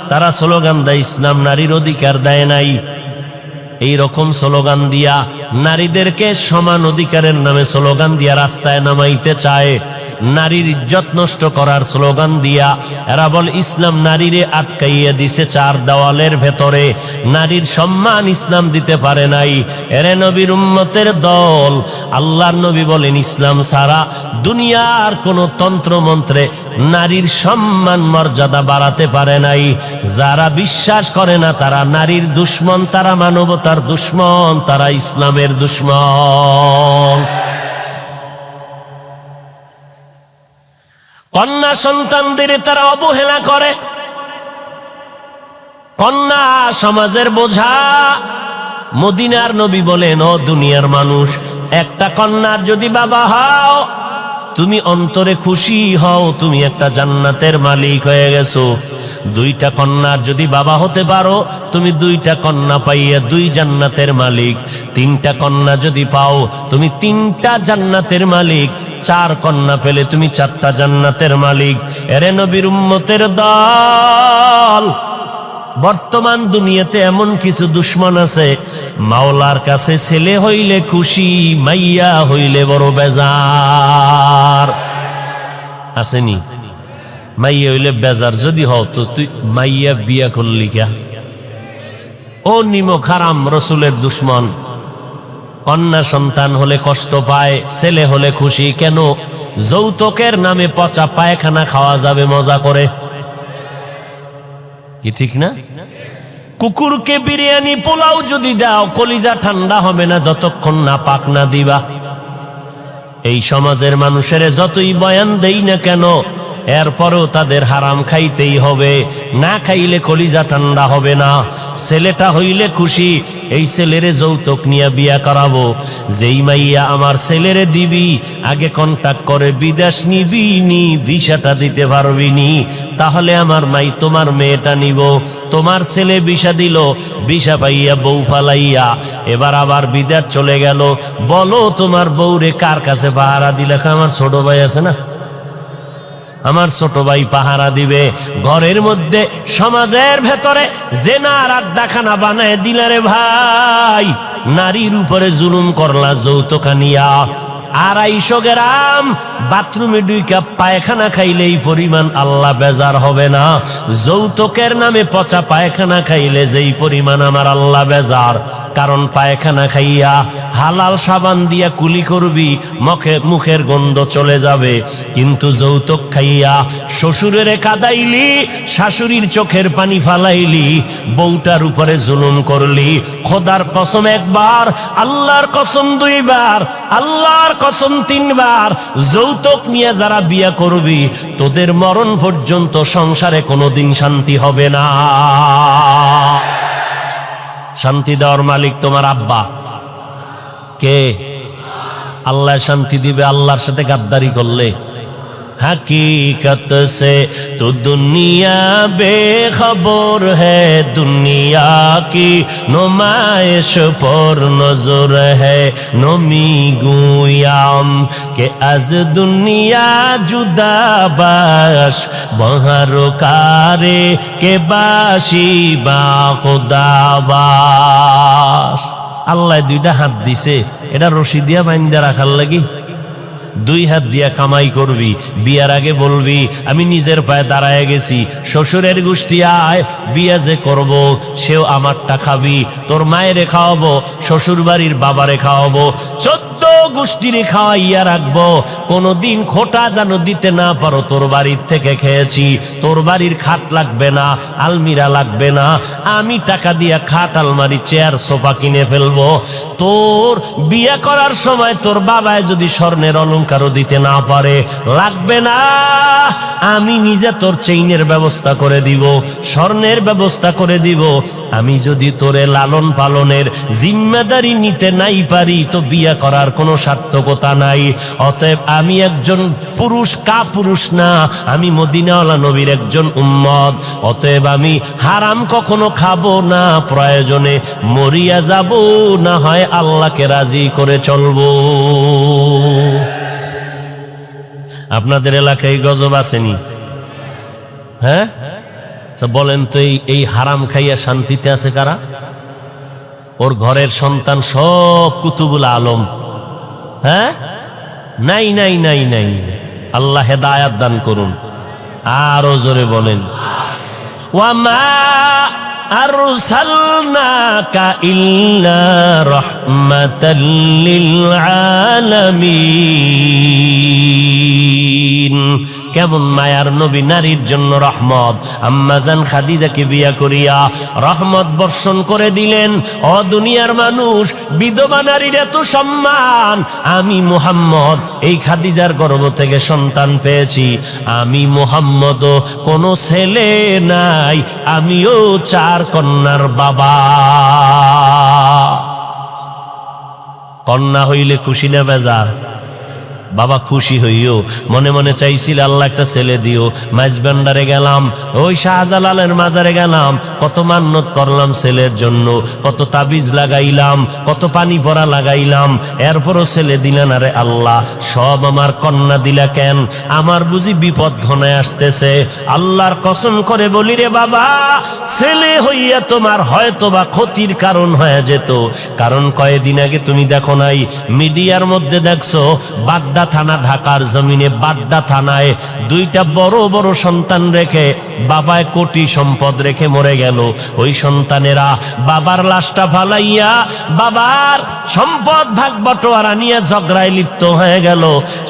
Speaker 1: তারা স্লোগান দেয় ইসলাম নারীর অধিকার দেয় নাই। এই রকম স্লোগান দিয়া নারীদেরকে সমান অধিকারের নামে স্লোগান দিয়া রাস্তায় নামাইতে চায়। নারীর ইজ্জত নষ্ট করার স্লোগান দিয়া এরা বল ইসলাম নারীরে আটকাইয়া দিছে চার দেওয়ালের ভেতরে, নারীর সম্মান ইসলাম দিতে পারে নাই। এরে নবীর উম্মতের দল, আল্লাহর নবী বলেন ইসলাম ছাড়া দুনিয়ার কোনো তন্ত্র মন্ত্রে নারীর সম্মান মর্যাদা বাড়াতে পারে নাই। যারা বিশ্বাস করে না তারা নারীর দুশ্মন, তারা মানবতার দুশ্মন, তারা ইসলামের দুশ্মন। কন্যা সন্তানদের তারা অবহেলা করে। কন্যা সমাজের বোঝা। মদিনার নবী বলেন, ও দুনিয়ার মানুষ, একটা কন্যার যদি বাবা হও তুমি অন্তরে খুশি হও, তুমি একটা জান্নাতের মালিক হয়ে গেছো। দুইটা কন্যার যদি বাবা হতে পারো তুমি দুইটা কন্যা পাইয়া দুই জান্নাতের মালিক। তিনটা কন্যা যদি পাও তুমি তিনটা জান্নাতের মালিক। চার কন্যা পেলে তুমি চারটা জান্নাতের মালিক। এরে নবীর উম্মতের দল, বর্তমান দুনিয়াতে এমন কিছু দুশ্মন আছে, মাওলার কাছে ছেলে হইলে খুশি, মাইয়া হইলে বড় বেজার। আসেনি? মাইয়া হইলে বেজার যদি হও তো তুই মাইয়া বিয়া করলি কে? ও নিমক হারাম, রসুলের দুশ্মন। কন্যা সন্তান হলে কষ্ট পায়, ছেলে হলে খুশি কেন? যৌতুকের নামে পচা পায়খানা খাওয়া যাবে মজা করে, কি ঠিক না? কুকুরকে বিরিয়ানি পোলাও যদি দাও কলিজা ঠান্ডা হবে না যতক্ষণ না পাক না দিবা। এই সমাজের মানুষের যতই বয়ান দেই না কেন, এরপরেও তাদের হারাম খাইতেই হবে, না খাইলে কলিজা ঠান্ডা হবে না। ছেলেটা হইলে খুশি, এই ছেলেরে যৌতুক নিয়ে বিয়া করাবো। যেই মাইয়া আমার ছেলেরে দিবি আগে কন্টাক্ট করে বিদেশ নিবি নি, ভিসাটা দিতে পারবি নি, তাহলে আমার মাই তোমার মেয়েটা নিব। তোমার ছেলে ভিসা দিল, ভিসা পাইয়া বউ ফালাইয়া এবার আবার বিদেশ চলে গেল। বলো তোমার বউরে কার কাছে পাহারা দিলে? আমার ছোট ভাই আছে না, আমার ছোট ভাই পাহারা দিবে। ঘরের মধ্যে সমাজের ভেতরে জেনার আড্ডাখানা বানায় দিলারে ভাই, নারীর উপরে জুলুম করলা যৌতুক আনিয়া। 250 গ্রাম বাথরুমে 2 কাপ পায়খানা খাইলে এই পরিমাণ আল্লাহ বেজার হবে না? যৌতুকের নামে পচা পায়খানা খাইলে যেই পরিমাণ আমার আল্লাহ বেজার। কারণ পায়খানা খাইয়া হালাল সাবান দিয়া কুলি করবি, মুখের গন্ধ চলে যাবে। কিন্তু যৌতুক খাইয়া শ্বশুরের কাদাইলি, শাশুড়ির চোখের পানি ফালাইলি, বউটার উপরে জুলুম করলি। খোদার কসম একবার, আল্লাহর কসম 2 বার, আল্লাহর কসম 3 বার, যৌতুক নিয়ে যারা বিয়া করবি তোদের মরণ পর্যন্ত সংসারে কোনোদিন শান্তি হবে না। শান্তি দেওয়ার মালিক তোমার আব্বা কে? আল্লাহ শান্তি দিবে আল্লাহর সাথে গাদ্দারি করলে। हकीकत से तो दुनिया बेखबर है, दुनिया की नुमाइश पर नजर है। नमी गुयाम के आज दुनिया जुदा बाश, बहारो कारे के बाशी बा खुदा बाश। আল্লাহ 2টা হাত দিছে, এটা রশি দিয়া বাইন্ধা রাখার লাগি। 2 হাত দিয়া কামাই করবি, বিয়ার আগে বলবি আমি নিজের পায়ে দাঁড়ায় গেছি, শ্বশুরের গোষ্ঠী আয় বিয়া যে করব সেও আমারটা খাবি, তোর মায়েরে খাওয়াবো, শ্বশুর বাড়ির বাবারে খাওয়াবো, 14 গোষ্ঠীরে খাওয়াইয়া রাখবো। কোনোদিন খোটা যেন দিতে না পারো, তোর বাড়ির থেকে খেয়েছি, তোর বাড়ির খাট লাগবে না, আলমিরা লাগবে না, আমি টাকা দিয়া খাট আলমারি চেয়ার সোফা কিনে ফেলবো। তোর বিয়া করার সময় তোর বাবায় যদি স্বর্ণের অলংকারও দিতে না পারে, লাগবে না, আমি নিজে তোর চেইনের ব্যবস্থা করে দিব, স্বর্ণের ব্যবস্থা করে দিব। আমি যদি তোরে লালন পালনের জিম্মেদারি নিতে নাই পারি তো বিয়া করার কোনো সার্থকতা নাই। অতএব আমি একজন পুরুষ, কাপুরুষ না, আমি মদিনাওয়ালা নবীর একজন উম্মত। অতএব আমি হারাম কখনো খাবো না, প্রয়োজনে মরিয়া যাব, না হয় আল্লাহকে রাজি করে চলবো। আপনাদের এলাকায় গজব আসেনি? হ্যাঁ বলেন তো, এই হারাম খাইয়া শান্তিতে আছে কারা? ওর ঘরের সন্তান সব কুতুবুল আলম। হ্যাঁ নাই নাই নাই নাই, আল্লাহ হেদায়াত দান করুন। আরো জোরে বলেন, ওয়ামা আরসালনাকা ইল্লা রাহমাতাল লিল আলামিন। কেমন মায়ার নবী, নারীর জন্য রহমত। আম্মাজান খাদিজাকে বিয়া করিয়া রহমত বর্ষণ করে দিলেন। ও দুনিয়ার মানুষ, বিধবা নারীর এত সম্মান। আমি মুহাম্মদ এই খাদিজার গর্ভ থেকে সন্তান পেয়েছি। আমি মুহাম্মদও কোনো ছেলে নাই, আমিও 4 কন্যার বাবা। কন্যা হইলে খুশি না বেজার? বাবা খুশি হইও, মনে মনে চাইছিল আল্লাহ একটা ছেলে দিও। মাইজবান্ডারে গেলাম, ওই শাহজালালের মাজারে গেলাম, কত মান্নত করলাম ছেলের জন্য, কত তাবিজ লাগাইলাম, কত পানি পরা লাগাইলাম, এরপরও ছেলে দিলেন। আরে আল্লাহ, সব আমার কন্যা দিলা কেন? আমার বুঝি বিপদ ঘনায় আসতেছে। আল্লাহর কসম করে বলি রে বাবা, ছেলে হইয়া তোমার হয়তো বা ক্ষতির কারণ হয়ে যেত। কারণ কয়েকদিন আগে তুমি দেখো নাই, মিডিয়ার মধ্যে দেখছো, বাড্ডা থানা, ঢাকার জমিনে বাড্ডা থানায় 2টা বড় বড় সন্তান রেখে বাবায় কোটি সম্পদ রেখে মরে গেল। ওই সন্তানেরা বাবার লাশটা ফালাইয়া বাবার সম্পদ ভাগ বটোয়ারা নিয়ে ঝগড়ায় লিপ্ত হয়ে গেল।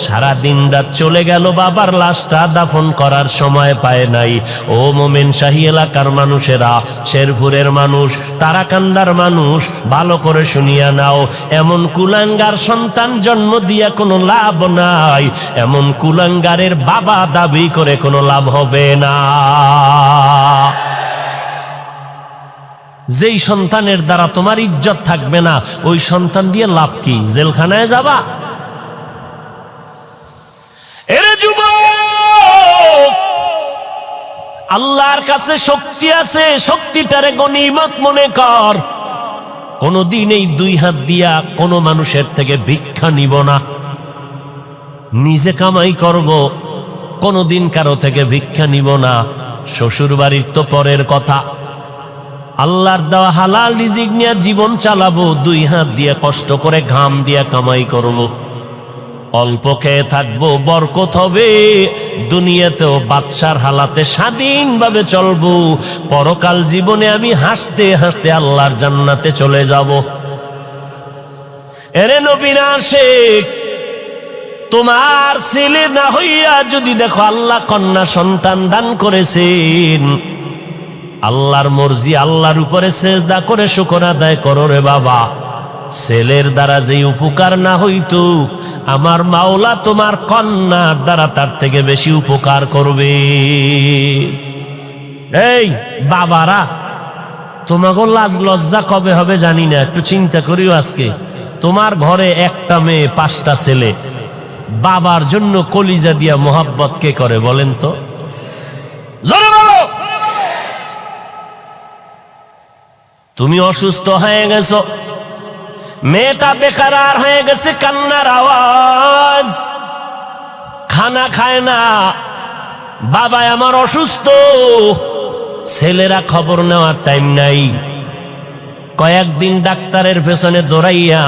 Speaker 1: সারা দিন রাত চলে গেল, বাবার লাশটা দাফন করার সময় পায় নাই। ও মোমেন শাহী এলাকার মানুষেরা, শেরপুরের মানুষ, তারাকান্দার মানুষ, ভালো করে শুনিয়া নাও। এমন কুলাঙ্গার সন্তান জন্ম দিয়া কোনো লাভ নাই, এমন কুলাঙ্গারের বাবা দাবি করে কোনো লাভ হবে না। যেই সন্তানের দ্বারা তোমার ইজ্জত থাকবে না, ওই সন্তান দিয়ে লাভ কি? জেলখানায় যাবা? এরে যুবক, আল্লাহর কাছে শক্তি আছে, শক্তিটারে গনিমত মনে কর। কোনদিন এই 2 হাত দিয়া কোনো মানুষের থেকে ভিক্ষা নিব না, নিজে কামাই করব, কোনদিন কারো থেকে ভিক্ষা নিব না। শ্বশুর বাড়ির তো পরের কথা, আল্লাহর দেওয়া হালাল রিজিক নিয়ে জীবন চালাবো। 2 হাত দিয়ে কষ্ট করে ঘাম দিয়ে কামাই করব, অল্প খেয়ে থাকবো, বরকত হবে। দুনিয়াতেও বাদশার হালাতে স্বাধীনভাবে চলবো। পরকাল জীবনে আমি হাসতে হাসতে আল্লাহর জান্নাতে চলে যাব। এরে নবীর আশিক, তোমার ছেলে না হইয়া যদি দেখো আল্লাহ কন্যা সন্তান দান করেছেন, আল্লাহর মর্জি, আল্লাহর উপরে সেজদা করে শুকর আদায় করো রে বাবা। ছেলের দ্বারা যে উপকার না হইতো, আমার মাওলা তোমার কন্যার দ্বারা তার থেকে বেশি উপকার করবে। এই বাবারা, তোমাকে লাজ লজ্জা কবে হবে জানি না, একটু চিন্তা করিও। আজকে তোমার ঘরে একটা মেয়ে, 5টা ছেলে, বাবার জন্য কলিজা দিয়া মোহাব্বত কে করে বলেন তো? জোরে বলো। তুমি অসুস্থ হয়ে গেছো, মেয়েটা বেকার হয়ে গেছে, কান্নার আওয়াজ, খানা খায় না, বাবা আমার অসুস্থ। ছেলেরা খবর নেওয়ার টাইম নাই, কয়েকদিন ডাক্তারের পেছনে দৌড়াইয়া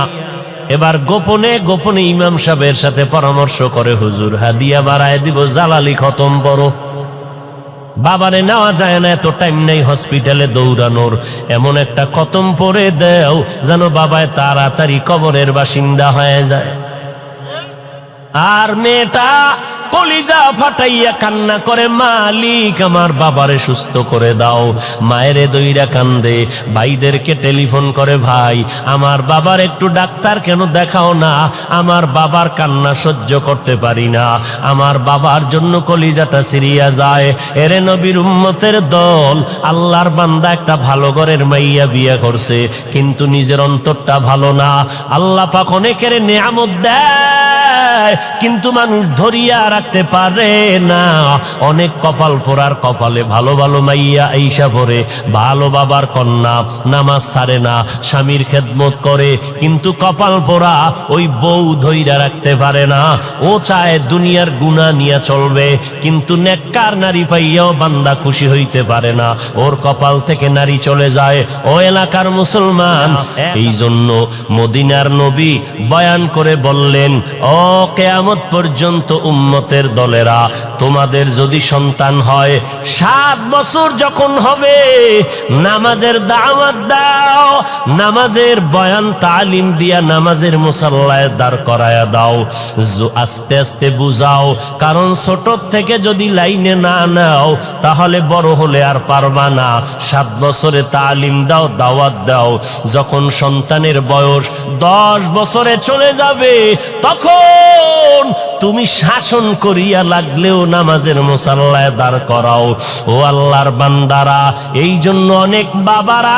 Speaker 1: এবার গোপনে গোপনে ইমাম সাহেবের সাথে পরামর্শ করে, হুজুর হাদিয়া বাড়ায় দিব, জালালি খতম বড়। বাবারে নেওয়া যায় না, এত টাইম নেই হসপিটালে দৌড়ানোর, এমন একটা খতম পরে দেও যেন বাবায় তাড়াতাড়ি কবরের বাসিন্দা হয়ে যায়। আর মেয়েটা কলিজা ফাটাইয়া কান্না করে, মালিক আমার বাবারে সুস্থ করে দাও। মায়েরে দইরা কান্দে, ভাইদেরকে টেলিফোন করে, ভাই আমার বাবার একটু ডাক্তার কেন দেখাও না, আমার বাবার কান্না সহ্য করতে পারি না, আমার বাবার জন্য কলিজাটা সিরিয়া যায়। এরে নবীর উম্মতের দল, আল্লাহর বান্দা একটা ভালো ঘরের মাইয়া বিয়ে করছে, কিন্তু নিজের অন্তরটা ভালো না। আল্লাহ পাক অনেকের নিয়ামত দেয়, কিন্তু মানুষ ধরিয়া রাখতে পারে না। অনেক কপাল পোড়ার কপালে ভালো ভালো মাইয়া আইসা পড়ে, ভালো বাবার কন্যা, নামাজ ছাড়ে না, স্বামীর খেদমত করে, কিন্তু কপাল পোড়া ওই বউ ধইরা রাখতে পারে না। ও চায় দুনিয়ার গুনাহ নিয়ে চলবে, কিন্তু নেককার নারী পাইয়াও বান্দা খুশি হইতে পারে না, ওর কপাল থেকে নারী চলে যায়। ও এলাকার মুসলমান, এই জন্য মদিনার নবী বয়ান করে বললেন, ও কে কিয়ামত পর্যন্ত উম্মতের দলেরা তোমাদের যদি সন্তান হয় 7 বছর যখন হবে নামাজের দাওয়াত দাও, নামাজের বয়ান তালিম দিয়া নামাজের মুসাল্লায় দাঁড় করায়া দাও, আস্তে আস্তে বুঝাও। কারণ ছোট থেকে যদি লাইনে না নাও তাহলে বড় হলে আর পারবা না। 7 বছরে তালিম দাও, দাওয়াত দাও। যখন সন্তানের বয়স 10 বছরে চলে যাবে তখন তুমি শাসন করিয়া লাগলেও নামাজের মুসাল্লায় দাঁড় করাও। ও আল্লাহর বান্দারা, এই জন্য অনেক বাবারা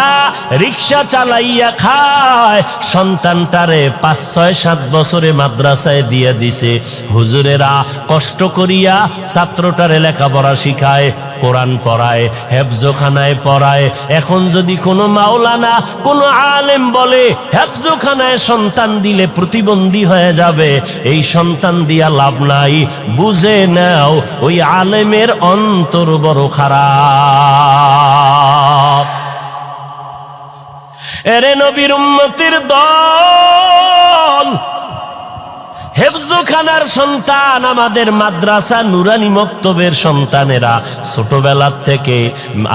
Speaker 1: রিক্সা চালাইয়া খায়, সন্তানটারে 5, 6, 7 বছরে মাদ্রাসায় দিয়ে দিছে। হুজুরেরা কষ্ট করিয়া ছাত্রটারে লেখাপড়া শিখায়, কোরআন পড়ায়, হেফজখানায় পড়ায়। এখন যদি কোনো মাওলানা কোনো আলেম বলে হেফজখানায় সন্তান দিলে প্রতিবন্ধী হয়ে যাবে, এই সন্তান দিয়া লাভ নাই। বুঝে নাও ওই আলেমের অন্তর বড় খারাপ। এরে নবীর উম্মতের দল, হেফজখানার সন্তান, আমাদের মাদ্রাসা নুরানি মক্তবের সন্তানেরা ছোটবেলার থেকে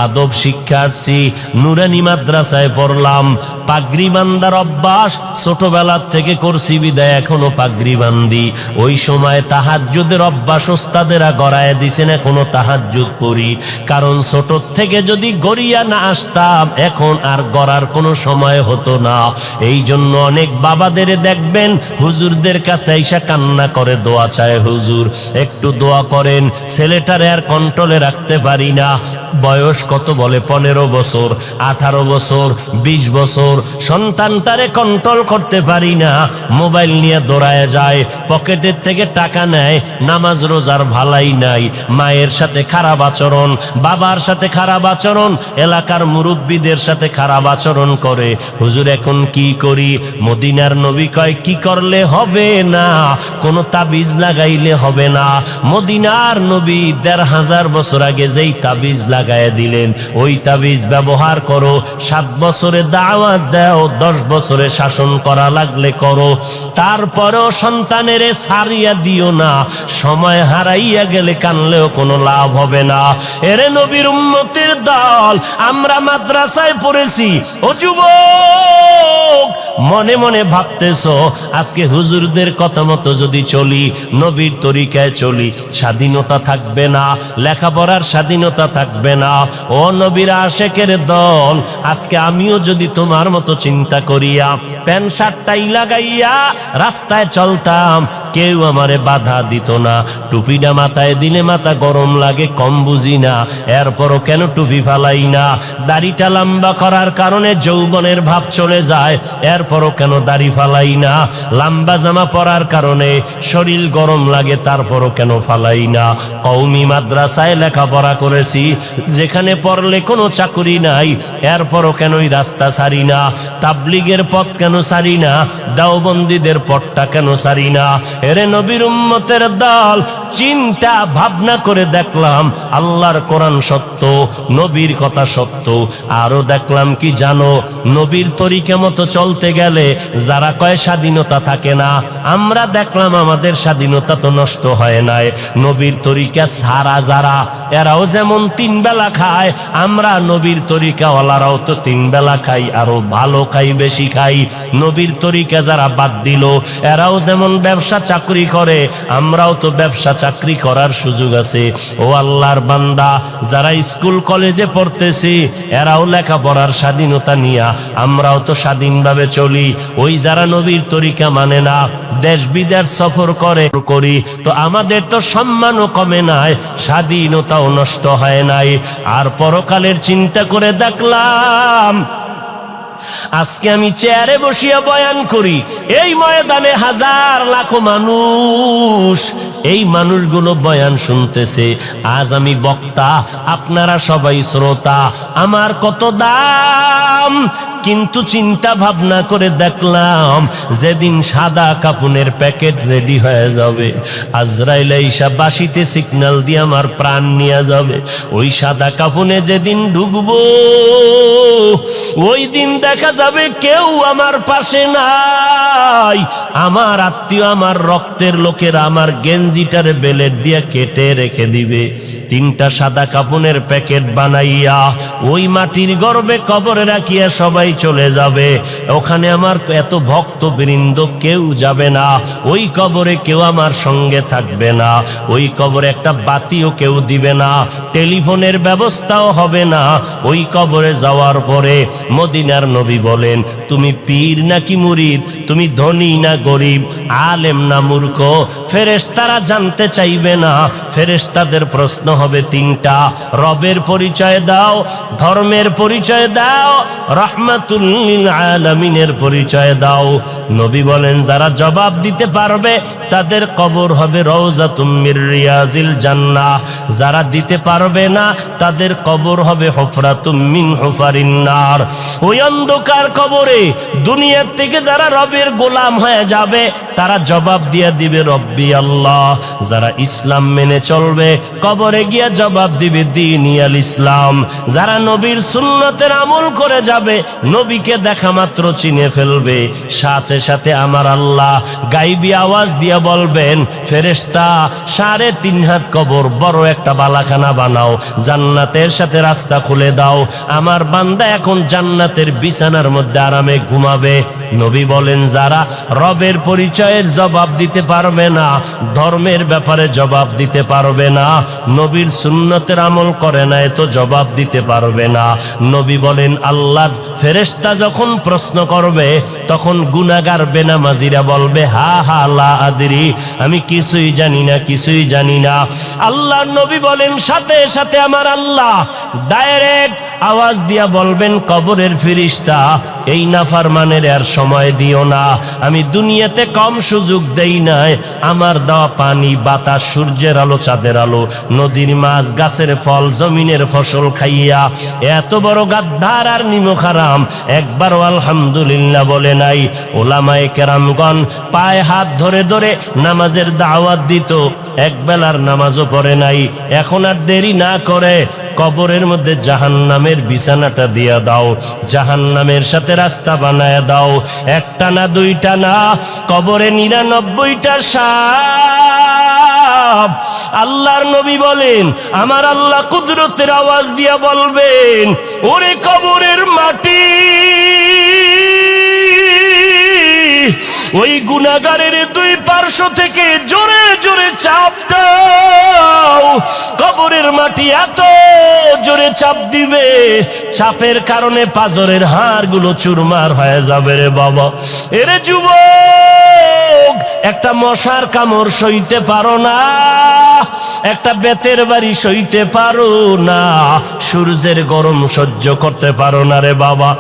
Speaker 1: আদব শিক্ষার্থী, নুরানি মাদ্রাসায় পড়লাম, পাগড়ি বান্দার অভ্যাস ছোটবেলার থেকে করছি বিদায় এখনো পাগড়ি বান্দি। ওই সময় তাহাজ্জুদের অভ্যাস ওস্তাদেরা গড়ায় দিছেন, এখনো তাহাজ্জুদ পড়ি। কারণ ছোট থেকে যদি গড়িয়া না আসতাম এখন আর গড়ার কোনো সময় হতো না। এই জন্য অনেক বাবাদের দেখবেন হুজুরদের কাছে কান্না করে দোয়া চায়, হুজুর একটু দোয়া করেন, ছেলেটারে আর কন্ট্রোলে রাখতে পারি না। বয়স কত বলে 15 বছর, 18 বছর, 20 বছর, সন্তানটারে কন্ট্রোল করতে পারি না। মোবাইল নিয়ে দৌড়ায় যায়, পকেটের থেকে টাকা নেয়, নামাজ রোজার ভালাই নাই, মায়ের সাথে খারাপ আচরণ, বাবার সাথে খারাপ আচরণ, এলাকার মুরব্বীদের সাথে খারাপ আচরণ করে। হুজুর এখন কি করি? মদিনার নবী কয় কি করলে হবে না, কোনো তাবিজ লাগাইলে হবে না। মদিনার নবী 1500 বছর আগে যেই তাবিজ লাগায় দিলেন ওই তাবিজ ব্যবহার করো। 7 বছরে দাওয়াত দাও, 10 বছরে শাসন করা লাগলে করো। তারপরেও সন্তানের ছাড়িয়া দিও না, সময় হারাইয়া গেলে কানলেও কোনো লাভ হবে না। এরে নবীর উম্মতের দল, আমরা মাদ্রাসায় পড়েছি। ও যুবক, মনে মনে ভাবতেছো আজকে হুজুরদের কথা মতো যদি চলি, নবীর তরিকায় চলি, স্বাধীনতা থাকবে না, লেখাপড়ার স্বাধীনতা থাকবে না। ও নবীর আশেকের দল, আজকে আমিও যদি তোমার মতো চিন্তা করিয়া প্যান্ট শার্ট টাই লাগাইয়া রাস্তায় চলতাম, কেউ আমারে বাধা দিত না। টুপিটা মাথায় দিলে মাথা গরম লাগে, কম বুঝি না, এরপরও কেন টুপি ফালাই না? দাড়িটা লম্বা করার কারণে যৌবনের ভাব চলে যায়, এরপরও কেন দাড়ি ফালাই না? লম্বা জামা পরার কারণে শরীর গরম লাগে, তারপরও কেন ফালাই না? কওমি মাদ্রাসায় লেখাপড়া করেছি, যেখানে পড়লে কোনো চাকুরি নাই, এরপরও কেন ওই রাস্তা ছাড়ি না? তাবলিগের পথ কেন ছাড়ি না? দেওবন্দীদের পথটা কেন ছাড়ি না? এরে নবীর উম্মতের দল, চিন্তা ভাবনা করে দেখলাম আল্লাহর কোরআন সত্য, নবীর কথা সত্য। আরো দেখলাম কি জানো, নবীর তরিকা মতো চলতে গেলে যারা কয় স্বাধীনতা থাকে না, আমরা দেখলাম আমাদের স্বাধীনতা তো নষ্ট হয় নাই। নবীর তরিকা ছাড়া যারা, এরাও যেমন 3 বেলা খায়, আমরা নবীর তরিকাওয়ালারাও তো 3 বেলা খাই, আরো ভালো খাই, বেশি খাই। নবীর তরিকা যারা বাদ দিল, এরাও যেমন ব্যবসা চাকরি করে, আমরাও তো ব্যবসা চাকরি করার সুযোগ আছে। ও আল্লাহর বান্দা, যারা স্কুল কলেজে পড়তেছি, এরাও লেখাপড়ার স্বাধীনতা নিয়া, আমরাও তো স্বাধীনভাবে চলি। ওই যারা নবীর তরিকা মানে না, দেশ বিদেশ সফর করি, তো আমাদের তো সম্মানও কমে নাই, স্বাধীনতাও নষ্ট হয় নাই। আর পরকালের চিন্তা করে দেখলাম আজকে আমি চেয়ারে বসিয়া বয়ান করি, এই ময়দানে হাজার লাখো মানুষ, এই মানুষগুলো বয়ান শুনতেছে। আজ আমি বক্তা, আপনারা সবাই শ্রোতা। আমার কত দাম, কিন্তু চিন্তা ভাবনা করে দেখলাম যেদিন সাদা কাফনের প্যাকেট রেডি হয়ে যাবে, আজরাইল আইসা বাঁশিতে সিগন্যাল দিয়ে আমার প্রাণ নিয়ে যাবে, ওই সাদা কাফনে যেদিন ঢুকবো ওই দিন দেখা যাবে কেউ আমার পাশে নাই। আমার আত্মীয়, আমার রক্তের লোকেরা আমার গেঞ্জিটারে বেলেট দিয়ে কেটে রেখে দিবে। 3টা সাদা কাফনের প্যাকেট বানাইয়া ওই মাটির গর্ভে কবরে রাখিয়া সবাই চলে যাবে। ওখানে আমার এত ভক্তবৃন্দ কেউ যাবে না, ওই কবরে কেউ আমার সঙ্গে থাকবে না, ওই কবরে একটা বাতিও কেউ দিবে না, টেলিফোনের ব্যবস্থাও হবে না। ওই কবরে যাওয়ার পরে মদিনার নবী বলেন, তুমি পীর নাকি মুরিদ, তুমি ধনী না গরিব, আলেম না মূর্খ, ফেরেশতারা জানতে চাইবে না। ফেরেশতাদের প্রশ্ন হবে 3টা, রবের পরিচয় দাও, ধর্মের পরিচয় দাও, রাহমাতুল লিল আলামিনের পরিচয় দাও। নবী বলেন, যারা জবাব দিতে পারবে তাদের কবর হবে রওজাতুম মির রিয়াজিল জান্নাহ, যারা দিতে পারবে না তাদের কবর হবে হুফরাতুম মিন হুফারিন নার। ওই অন্ধকার কবরে দুনিয়ার থেকে যারা রবের গোলাম হয়ে যাবে তারা জবাব দিয়ে দিবে রব্বি আল্লাহ। যারা ইসলাম মেনে চলবে কবরে গিয়া জবাব দিবে দীনি আল ইসলাম। যারা নবীর সুন্নতের আমল করে যাবে, নবীকে দেখা মাত্র চিনে ফেলবে, সাথে সাথে আমার আল্লাহ গাইবী আওয়াজ দিয়া বলবেন, ফেরেশতা 3.5 হাত কবর বড় একটা বালাখানা বানাও, জান্নাতের সাথে রাস্তা খুলে দাও, আমার বান্দা এখন জান্নাতের বিছানার মধ্যে আরামে ঘুমাবে। নবী বলেন, যারা রবের পরিচয়ের জবাব দিতে পারবে না, ধর্মের ব্যাপারে জবাব দিতে পারবে না, নবীর সুন্নতের আমল করে না, এত জবাব দিতে পারবে না। নবী বলেন, আল্লাহর ফেরেশতা যখন প্রশ্ন করবে তখন গুনাহগার বেনামাজিরা বলবে, হা হা লা আদরি, আমি কিছুই জানি না, কিছুই জানি না। আল্লাহর নবী বলেন, সাথে সাথে আমার আল্লাহ ডাইরেক্ট আওয়াজ দিয়া বলবেন, কবরের ফেরেশতা এই নাফরমানের আর সময় দিও না, আমি দুনিয়াতে কম সুযোগ দেই নাই, আমার দেওয়া পানি, বাতাস, সূর্যের আলো, চাঁদের আলো, নদীর মাছ, গাছের ফল, জমিনের ফসল খাইয়া এত বড় গাদ্দার আর নিমক হারাম একবারও আলহামদুলিল্লাহ বলে নাই। ওলামায়ে কেরামগণ পায়ে হাত ধরে ধরে নামাজের দাওয়াত দিত, একবেলার নামাজও পড়ে নাই। এখন আর দেরি না করে কবরের মধ্যে জাহান্নামের বিছানাটা দিয়া দাও, জাহান্নামের সাথে রাস্তা বানায় দাও। 1টা না 2টা না, কবরে 99টা সাপ। আল্লাহর নবী বলেন, আমার আল্লাহ কুদরতের আওয়াজ দিয়া বলবেন, ওরে কবরের মাটি, ওই গুনাহগারের 2 পার্শ্ব থেকে জোরে জোরে চাপ দাও। কবরের মাটি এত জোরে চাপ দিবে, চাপের কারণে পাজরের হাড়গুলো চুরমার হয়ে যাবে রে বাবা। এরে যুবক, একটা মশার কামড় সইতে পারো না, একটা বেতের বাড়ি সইতে পারো না, সূর্যের গরম সহ্য করতে পারো না রে বাবা।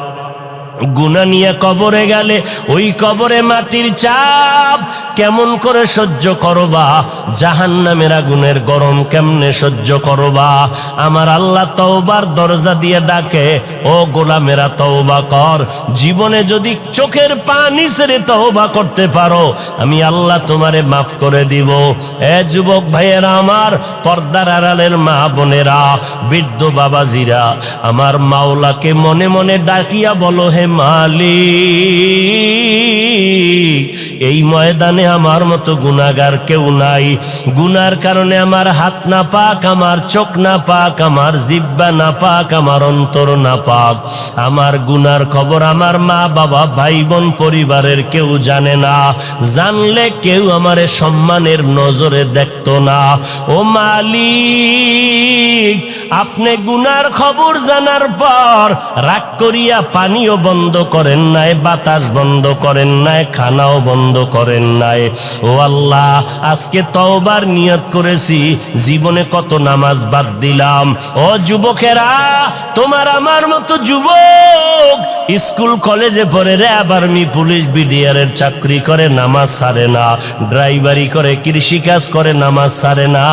Speaker 1: গুনাহ নিয়ে কবরে গেলে ওই কবরে মাটির চাপ কেমন করে সহ্য করবা, জাহান্নামের আগুনের গরম কেমনে সহ্য করবা। আমার আল্লাহ তওবার দরজা দিয়ে ডাকে, ও গোলামেরা তওবা কর। জীবনে যদি চোখের পানি ছেড়ে তওবা করতে পারো, আমি আল্লাহ তোমারে মাফ করে দিব। এ যুবক ভাইয়েরা, আমার পর্দার আড়ালের মা বোনেরা, বৃদ্ধ বাবাজিরা, আমার মাওলাকে মনে মনে ডাকিয়া বলো, হে মালিক, এই ময়দানে আমার মতো গুনাহগার কেউ নাই। গুনার কারণে আমার হাত না পাক, আমার চোখ না পাক, আমার জিহ্বা না পাক, আমার অন্তর না পাক। আমার গুনার খবর আমার মা বাবা, ভাই বোন, পরিবারের কেউ জানে না। জানলে কেউ আমারে সম্মানের নজরে দেখতো না। ও মালিক, আপনি গুনার খবর জানার পর রাগ করিয়া পানিও বন্ধ করেন নাই, বাতাস বন্ধ করেন নাই, খানাও বন্ধ করেন নাই। ও আল্লাহ, আজকে তওবার নিয়ত করেছি, জীবনে কত নামাজ বাদ দিলাম। ও যুবকেরা, তোমার আমার মতো যুবক স্কুল কলেজে পড়ে, র্যাব, আর্মি, পুলিশ, বিডিআরের চাকরি করে, নামাজ ছাড়ে না, ড্রাইভারি করে, কৃষিকাজ করে, নামাজ ছাড়ে না।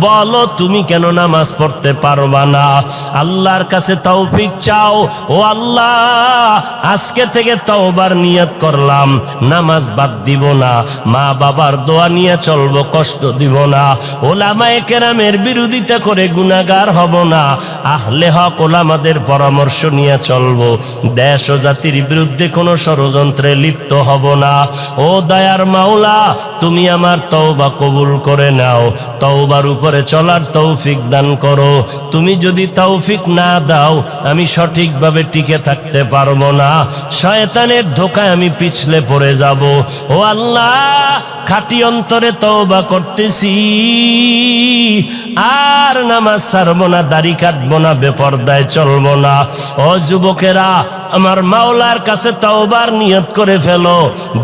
Speaker 1: বলো তুমি কেন নামাজ পড়তে পারবা না? আল্লাহর কাছে তৌফিক চাও। ও আল্লাহ, আজকে থেকে তওবার নিয়ত করলাম, নামাজ বাদ দিব না, মা বাবার দোয়া নিয়ে চলবো, কষ্ট দিব না, ওলামায়ে কেরামের বিরোধিতা করে গুনাহগার হব না, আহলে হক ওলামাদের পরামর্শ নিয়ে চলবো, দেশ ও জাতির বিরুদ্ধে কোনো ষড়যন্ত্রে লিপ্ত হব না। ও দয়ার মাওলা, তুমি আমার তওবা কবুল করে নাও, তওবার উপরে চলার তৌফিক দান করো। তুমি যদি তৌফিক না দাও, আমি সঠিকভাবে টিকে থাকতে পারবো না, শয়তানের ধোঁকায় আমি পিছলে পড়ে যাব। ও আল্লাহ, খাঁটি অন্তরে তওবা করতেছি, আর নামাজ ছাড়বো না, দাড়ি কাটবো না, বেপরদায় চলবো না। ও যুবকেরা, আমার মাওলার কাছে তওবার নিয়ত করে ফেলো,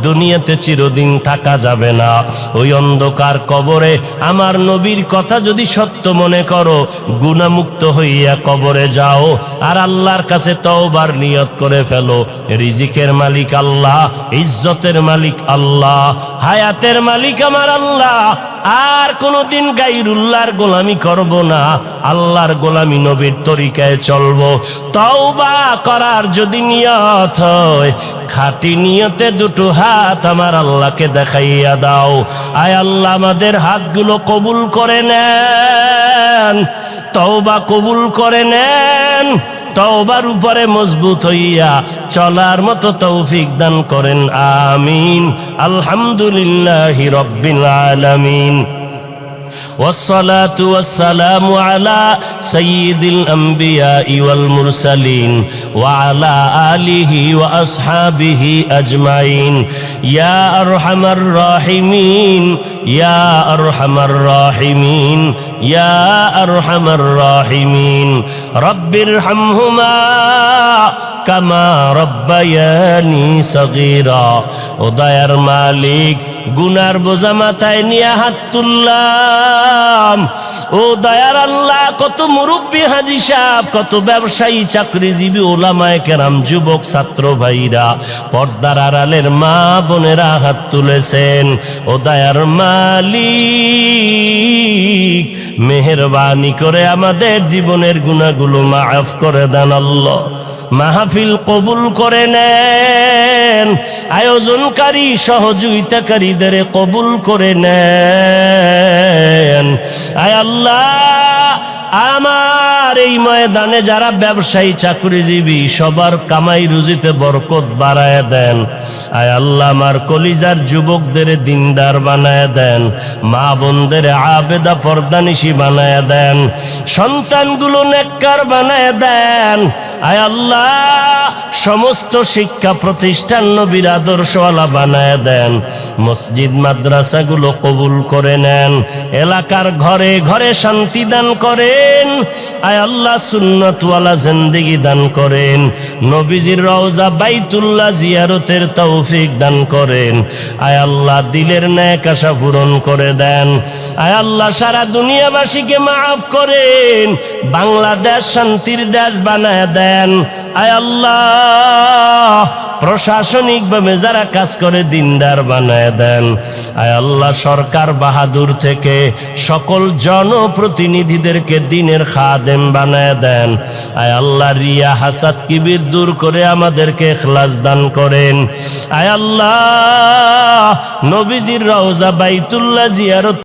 Speaker 1: দুনিয়াতে চিরদিন থাকা যাবে না। ওই অন্ধকার কবরে আমার নবীর কথা যদি সত্য মনে করো, গুনাহমুক্ত হইয়া কবরে যাও, আর আল্লাহর কাছে তওবার নিয়ত করে ফেলো। রিজিকের মালিক আল্লাহ, ইজ্জতের মালিক আল্লাহ, হায়াতের মালিক আমার আল্লাহ। আর কোনদিন গায়রুল্লাহর গোলামি করব না, আল্লাহর গোলামি, নবীর তরিকায় চলবো। তওবা করার যদি নিয়ত হয়, খাঁটি নিয়তে দুটো হাত আমার আল্লাহকে দেখাইয়া দাও। আয় আল্লাহ, আমাদের হাতগুলো কবুল করে নেন, তওবা কবুল করে নেন, তওবার উপরে মজবুত হইয়া চলার মতো তৌফিক দান করেন। আমিন। আলহামদুলিল্লাহি রাব্বিল আলামিন। والصلاة والسلام على سيد الأنبياء والمرسلين وعلى آله وأصحابه أجمعين يا أرحم الراحمين يا أرحم الراحمين يا أرحم الراحمين رب ارحمهما কামা রব্বায়ানি সগীরা। ও দয়ার মালিক, গুনার বোঝা মাথায় নিয়ে হাত তুললাম। ও দয়ার আল্লাহ, কত মুরব্বী হাজী সাহেব, কত ব্যবসায়ী, চাকরিজীবী, ওলামায়ে কেরাম, যুবক ছাত্র ভাইরা, পর্দার আড়ালের মা বোনেরা হাত তুলেছেন। ও দয়ার মালিক, মেহেরবানি করে আমাদের জীবনের গুনাহগুলো মাফ করে দেন আল্লাহ। মাহফিল কবুল করে নেন, আয়োজনকারী সহযোগিতাকারীদের কবুল করে নেন। আয় আল্লাহ, আমার এই ময়দানে যারা ব্যবসায়ী, চাকরিজীবী, সবার কামাই রুজিতে বরকত বাড়ায় দেন। আয় আল্লাহ, আমার কলিজার যুবকদের দিনদার বানায় দেন, মা বোনদের আবেদা পর্দানিশী বানায় দেন, সন্তানগুলো নেককার বানায় দেন। আয় আল্লাহ, সমস্ত শিক্ষা প্রতিষ্ঠান নবীর আদর্শওয়ালা বানায় দেন, মসজিদ মাদ্রাসাগুলো কবুল করে নেন, এলাকার ঘরে ঘরে শান্তি দান করেন। আয় আল্লাহ, সুন্নতওয়ালা জিন্দেগি দান করেন, নবীজির রওজা বাইতুল্লাহ জিয়ারতের তৌফিক দান করেন। আয় আল্লাহ, দিলের নেক আশা পূরণ করে দেন। আয় আল্লাহ, সারা দুনিয়াবাসীকে মাফ করেন, বাংলাদেশ শান্তির দেশ বানায় দেন। আয় আল্লাহ, প্রশাসনিকভাবে যারা কাজ করে দিনদার বানায় দেন। আয় আল্লাহ, সরকার বাহাদুর থেকে সকল জনপ্রতিনিধিদেরকে দিনের খাদেম বানায় দেন। আয় আল্লাহ, রিয়া হাসাদ কিবির দূর করে আমাদেরকে ইখলাস দান করেন। আয় আল্লাহ, নবীজির রওজা বাইতুল্লাহ জিয়ারত